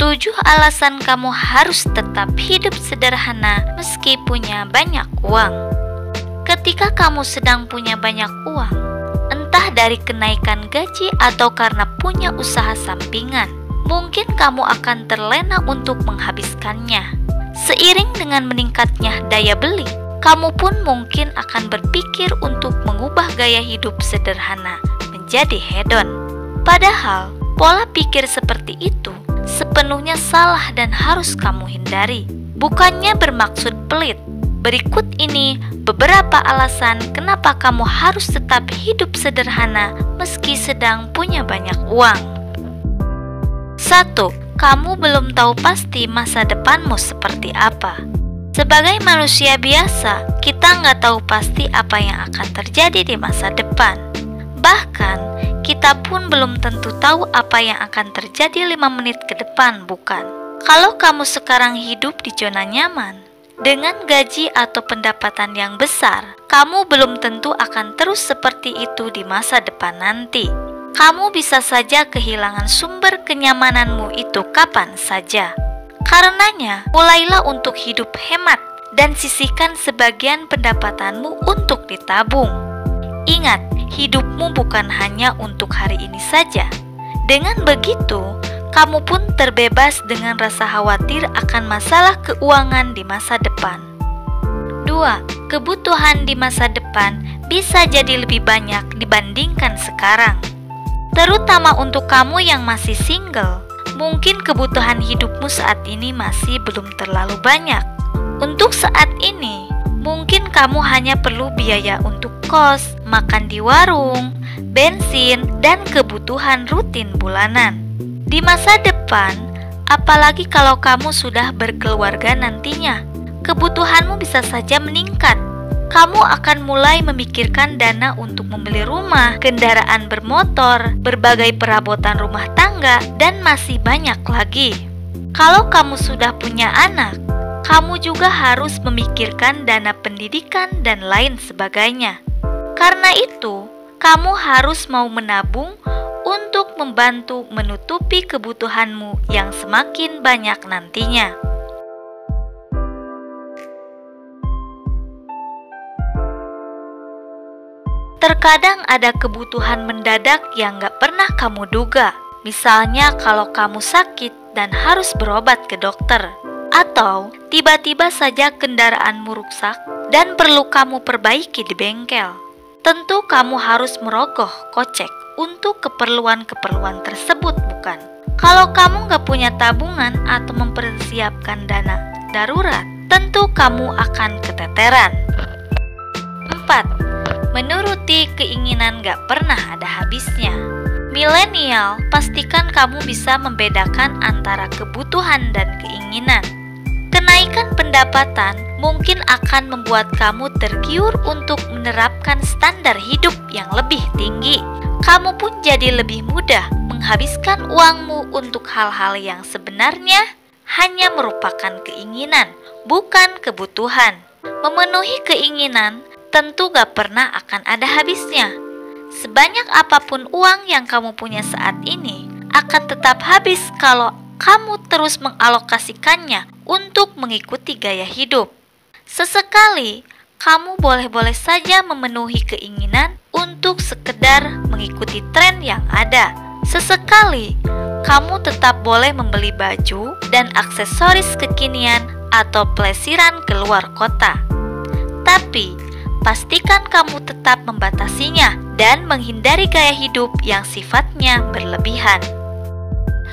7 alasan kamu harus tetap hidup sederhana meski punya banyak uang. Ketika kamu sedang punya banyak uang, entah dari kenaikan gaji atau karena punya usaha sampingan, mungkin kamu akan terlena untuk menghabiskannya. Seiring dengan meningkatnya daya beli, kamu pun mungkin akan berpikir untuk mengubah gaya hidup sederhana menjadi hedon. Padahal, pola pikir seperti itu sepenuhnya salah dan harus kamu hindari. Bukannya bermaksud pelit. Berikut ini beberapa alasan kenapa kamu harus tetap hidup sederhana meski sedang punya banyak uang. 1. Kamu belum tahu pasti masa depanmu seperti apa. Sebagai manusia biasa, kita nggak tahu pasti apa yang akan terjadi di masa depan. Bahkan, kita pun belum tentu tahu apa yang akan terjadi 5 menit ke depan, bukan? Kalau kamu sekarang hidup di zona nyaman, dengan gaji atau pendapatan yang besar, kamu belum tentu akan terus seperti itu di masa depan nanti. Kamu bisa saja kehilangan sumber kenyamananmu itu kapan saja. Karenanya, mulailah untuk hidup hemat dan sisihkan sebagian pendapatanmu untuk ditabung. Ingat, hidupmu bukan hanya untuk hari ini saja. Dengan begitu, kamu pun terbebas dengan rasa khawatir akan masalah keuangan di masa depan. 2. Kebutuhan di masa depan bisa jadi lebih banyak dibandingkan sekarang. Terutama untuk kamu yang masih single, mungkin kebutuhan hidupmu saat ini masih belum terlalu banyak. Untuk saat ini, mungkin kamu hanya perlu biaya untuk kos, makan di warung, bensin, dan kebutuhan rutin bulanan. Di masa depan, apalagi kalau kamu sudah berkeluarga nantinya, kebutuhanmu bisa saja meningkat. Kamu akan mulai memikirkan dana untuk membeli rumah, kendaraan bermotor, berbagai perabotan rumah tangga, dan masih banyak lagi. Kalau kamu sudah punya anak, kamu juga harus memikirkan dana pendidikan dan lain sebagainya. Karena itu, kamu harus mau menabung untuk membantu menutupi kebutuhanmu yang semakin banyak nantinya. Terkadang ada kebutuhan mendadak yang gak pernah kamu duga. Misalnya kalau kamu sakit dan harus berobat ke dokter. Atau tiba-tiba saja kendaraanmu rusak dan perlu kamu perbaiki di bengkel. Tentu kamu harus merogoh kocek untuk keperluan-keperluan tersebut, bukan? Kalau kamu gak punya tabungan atau mempersiapkan dana darurat, tentu kamu akan keteteran. 4. Menuruti keinginan gak pernah ada habisnya. Milenial, pastikan kamu bisa membedakan antara kebutuhan dan keinginan. Kenaikan pendapatan mungkin akan membuat kamu tergiur untuk menerapkan standar hidup yang lebih tinggi. Kamu pun jadi lebih mudah menghabiskan uangmu untuk hal-hal yang sebenarnya hanya merupakan keinginan, bukan kebutuhan. Memenuhi keinginan tentu gak pernah akan ada habisnya. Sebanyak apapun uang yang kamu punya saat ini akan tetap habis kalau kamu terus mengalokasikannya untuk mengikuti gaya hidup. Sesekali, kamu boleh-boleh saja memenuhi keinginan untuk sekedar mengikuti tren yang ada. Sesekali, kamu tetap boleh membeli baju dan aksesoris kekinian atau plesiran keluar kota. Tapi, pastikan kamu tetap membatasinya dan menghindari gaya hidup yang sifatnya berlebihan.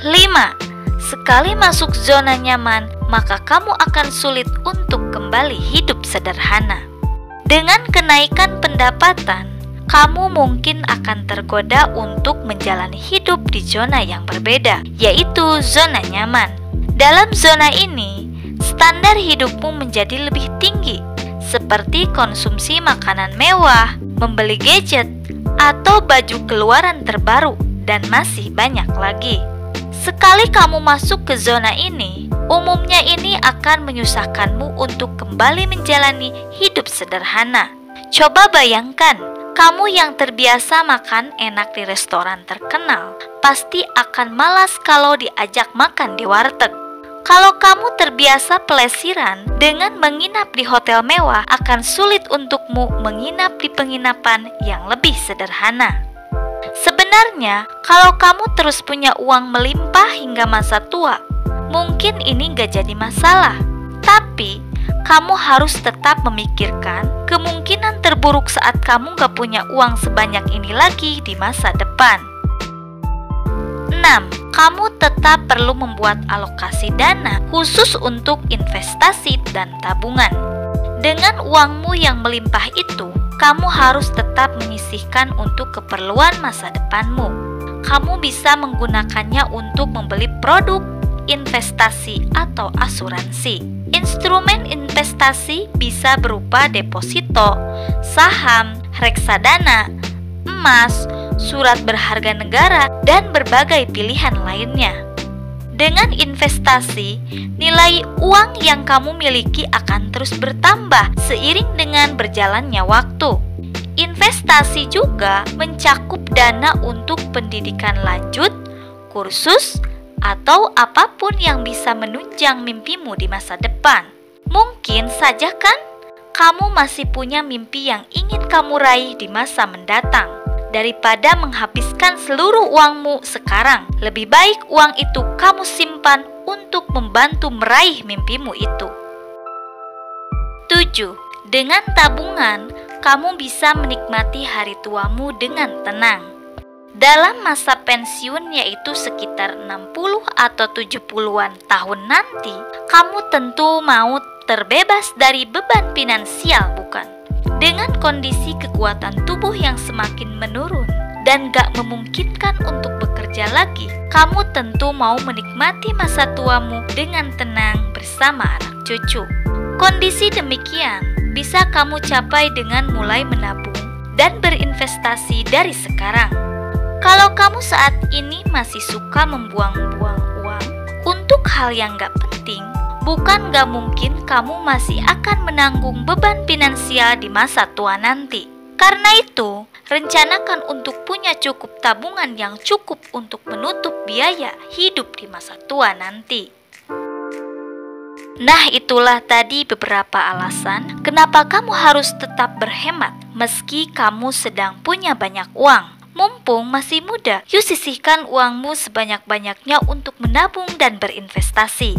5. Sekali masuk zona nyaman, maka kamu akan sulit untuk kembali hidup sederhana. Dengan kenaikan pendapatan, kamu mungkin akan tergoda untuk menjalani hidup di zona yang berbeda, yaitu zona nyaman. Dalam zona ini, standar hidupmu menjadi lebih tinggi, seperti konsumsi makanan mewah, membeli gadget, atau baju keluaran terbaru, dan masih banyak lagi. Sekali kamu masuk ke zona ini, umumnya ini akan menyusahkanmu untuk kembali menjalani hidup sederhana. Coba bayangkan, Kamu yang terbiasa makan enak di restoran terkenal, pasti akan malas kalau diajak makan di warteg. Kalau kamu terbiasa pelesiran dengan menginap di hotel mewah, akan sulit untukmu menginap di penginapan yang lebih sederhana. Sebenarnya, kalau kamu terus punya uang melimpah hingga masa tua, mungkin ini gak jadi masalah. Tapi, kamu harus tetap memikirkan kemungkinan terburuk saat kamu gak punya uang sebanyak ini lagi di masa depan. 6. Kamu tetap perlu membuat alokasi dana khusus untuk investasi dan tabungan. Dengan uangmu yang melimpah itu, kamu harus tetap menyisihkan untuk keperluan masa depanmu. Kamu bisa menggunakannya untuk membeli produk, investasi, atau asuransi. Instrumen investasi bisa berupa deposito, saham, reksadana, emas, surat berharga negara, dan berbagai pilihan lainnya. Dengan investasi, nilai uang yang kamu miliki akan terus bertambah seiring dengan berjalannya waktu. Investasi juga mencakup dana untuk pendidikan lanjut, kursus, atau apapun yang bisa menunjang mimpimu di masa depan. Mungkin saja kan, kamu masih punya mimpi yang ingin kamu raih di masa mendatang. Daripada menghabiskan seluruh uangmu sekarang, lebih baik uang itu kamu simpan untuk membantu meraih mimpimu itu. 7. Dengan tabungan, kamu bisa menikmati hari tuamu dengan tenang. Dalam masa pensiun, yaitu sekitar 60 atau 70-an tahun nanti, kamu tentu mau terbebas dari beban finansial, bukan? Dengan kondisi kekuatan tubuh yang semakin menurun dan gak memungkinkan untuk bekerja lagi, kamu tentu mau menikmati masa tuamu dengan tenang bersama anak cucu. Kondisi demikian bisa kamu capai dengan mulai menabung dan berinvestasi dari sekarang. Kalau kamu saat ini masih suka membuang-buang uang untuk hal yang gak penting, bukan gak mungkin kamu masih akan menanggung beban finansial di masa tua nanti. Karena itu, rencanakan untuk punya cukup tabungan yang cukup untuk menutup biaya hidup di masa tua nanti. Nah, itulah tadi beberapa alasan kenapa kamu harus tetap berhemat meski kamu sedang punya banyak uang. Mumpung masih muda, yuk sisihkan uangmu sebanyak-banyaknya untuk menabung dan berinvestasi.